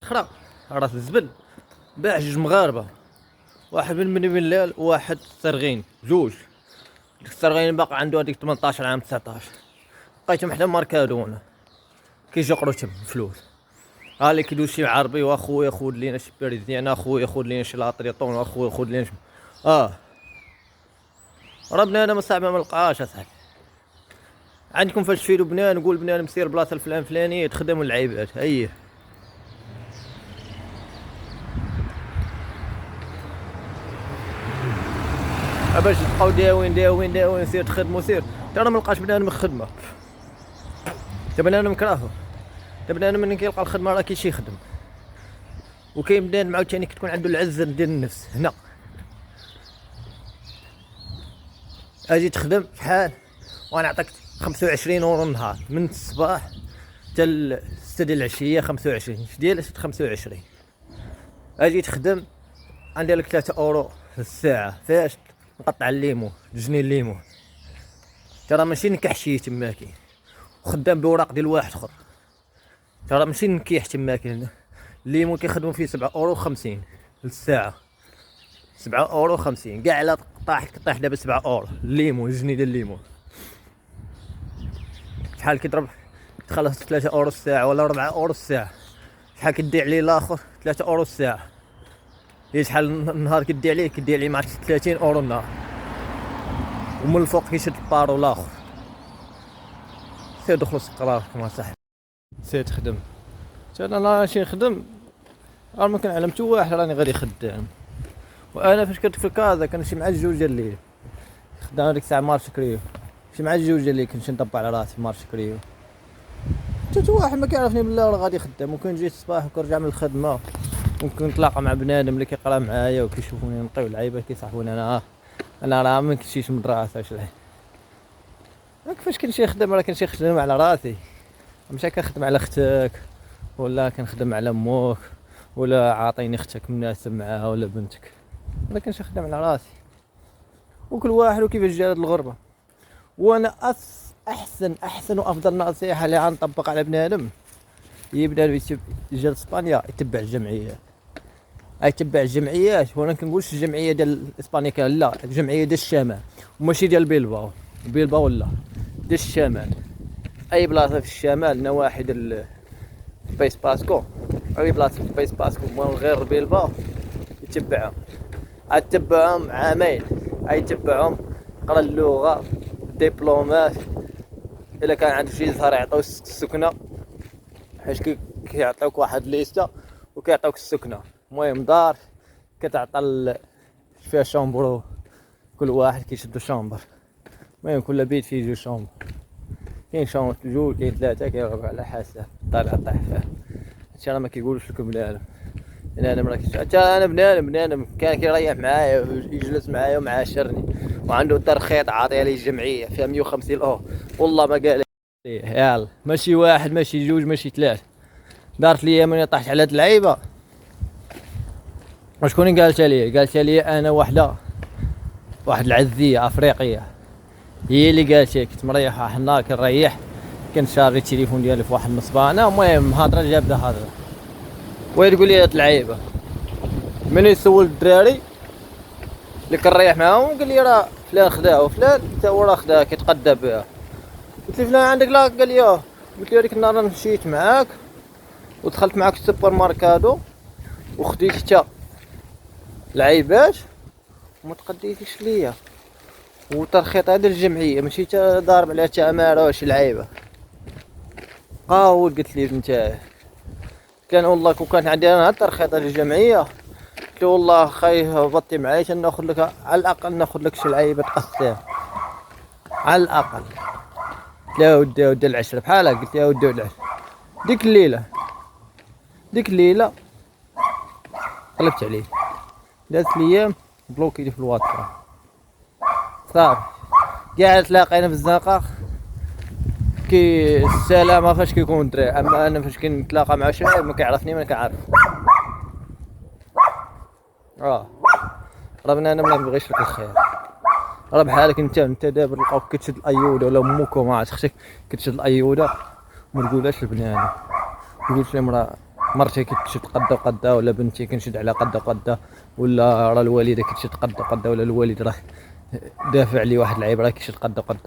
اخرى راس الزبل باع جوج مغاربه، واحد من بني بلال وواحد سرغين جوج. ديك السرغين باقي عنده هذيك 18 عام 19. لقيتهم حدا ماركادونا كيجقرو تم فلوس. ها اللي كيدوز شي عربي واخويا خود لينا شي بيريزيان، اخويا خود لينا شي لاطريطون، اخويا خود لينا راه بنادم صعيبه ما لقاهاش اصاحبي. عندكم فاش تفيدو بنان نقول بنادم مسير بلاصه الفلان فلانيه تخدموا العيبات اييه. باش تبقاو داوين سير تخدموا سير، ترى ما لقاش بنادم خدمه. تا بنادم كراهو، تا بنادم ملي كيلقى الخدمه راه كيمشي يخدم. وكاين بنادم عاوتاني كتكون عنده العزه ديال النفس. هنا اجي تخدم شحال وانا نعطيك 25 اورو النهار من الصباح حتى 6 ديال العشيه. 25 اش ديال 25. اجي تخدم عندي لك 3 اورو في الساعه. فاش نقطع الليمون جني الليمون، ترى ماشي نكحشي تماكي وخدام بوراق ديال واحد اخر. ترى ماشي نكيح تماكي. الليمون كيخدموا فيه 7 اورو 50 للساعه. 7 اورو 50 كاع على طايح دابا 7 اورو الليمون جني ديال الليمون. شحال كيضرب تخلص 3 اورو الساعه ولا 4 اورو الساعه. شحال كدي عليه الاخر 3 اورو الساعه. هي شحال النهار كدي عليه مع 30 اورو النهار. ومن الفوق كيشد البارو الاخر. سير دخلوا سقراكم اصاحبي، سير تخدم. انا ماشي نخدم، راه ما كنعلم حتى واحد راني غادي خدام. وانا فاش كنت في الكازا كنمشي مع الجوج ديال الليل خدام ديك الساعه مارش كريو. مشي مع الجوج ديال الليل كنمشي نطبع على راسي مارش كريو. حتى واحد ما كيعرفني بالله راه غادي خدام. ممكن نجي الصباح وكنرجع من الخدمه، ممكن نتلاقى مع بنادم اللي كيقرا معايا وكيشوفوني نطيو اللعيبه كيصاحبوني. انا راه ما كنمشيش من راسي واش لعيب. كيفاش كنمشي نخدم راه كنمشي نخدم على راسي، ماشي كنخدم على اختك ولا كنخدم على امك ولا عاطيني اختك مناسب معاها ولا بنتك. انا كنمشي نخدم على راسي. وكل واحد وكيفاش جا هاد الغربه. وانا احسن وافضل نصيحه اللي غنطبق على بنادم هي بنادم جا لاسبانيا يتبع الجمعيات. يتبع الجمعيات. وانا كنقولش الجمعيه ديال اسبانيا لا، الجمعيه ديال الشمال وماشي ديال بيلباو لا ديال الشمال. اي بلاصه في الشمال نواحي ديال بايس باسكو، اي بلاصه في بايس باسكو من غير بيلباو يتبعهم عامين. يتبعهم قرا اللغه دبلومات. الا كان عندك شي زهر يعطيو السكنه، حيت كيعطيوك واحد ليسته وكيعطيوك السكنه. المهم دار كتعطى فيها شامبرو، كل واحد كيشدو شامبر. المهم كل بيت فيه 2 شامبر. كاين شامبر 2 كاين 3 كاين 4 على حسب طالع طيح فيها. هادشي راه ما كيقولوش لكم بنادم راه حتى انا بنادم كان كيريح معايا ويجلس معايا ومعاشرني وعنده ترخيط عاطيه ليه الجمعيه فيها 150 اورو. والله ما قال لي يلا ماشي واحد ماشي جوج ماشي 3. دارت لي ملي طحت على هاد اللعيبه. وشكون اللي قالت لي انا واحد العزيه افريقيه هي اللي قالت لي. كنت مريح واحد النهار كنريح كنشارجي التليفون ديالي في واحد النصبانه. المهم هضره جابده هضره وهي تقول لي هاد اللعيبه. ملي سولت الدراري اللي كنريح معاهم قال لي راه فلان خداه وفلان حتى هو راه خداه كيتقدى بها. قلت له فلان عندك لا؟ قال لي قلت له هذيك النهار مشيت معاك ودخلت معاك السوبر ماركادو وخديت حتى العيبات وما تقديتيش ليا. وترخيط هذا الجمعيه ماشي تا ضارب عليها تماره واش العيبه قاول. قلت لي نتايا كان والله كون كان عندي انا الترخيط ديال الجمعيه قلت له والله خاي هبطتي معايا ناخذ لك على الاقل ناخذ لك شي لعيبه تقصيها على الاقل. قلت له ودي العشره بحالها. قلت له ودي العشره. ديك الليله قلبت عليه 3 ايام بلوكيتي في الواتساب صافي. كاع تلاقينا في الزنقه السلامه فاش كيكون الدراري. اما انا فاش كنتلاقى مع شي واحد ما كيعرفني ما كنعرف. راه بنادم ما بغيش لك الخير. راه بحالك انت دابا لقاوك كتشد الايوده ولا امك وما عرفت اختك كتشد الايوده وما تقولهاش لبنادم. ما تقولش لهم راه مرتي كتشد قدا وقدا، ولا بنتي كنشد على قدا وقدا، ولا راه الوالده كتشد قدا وقدا، ولا الوالد راه دافع لي واحد العيب راه كيشد قدا وقدا.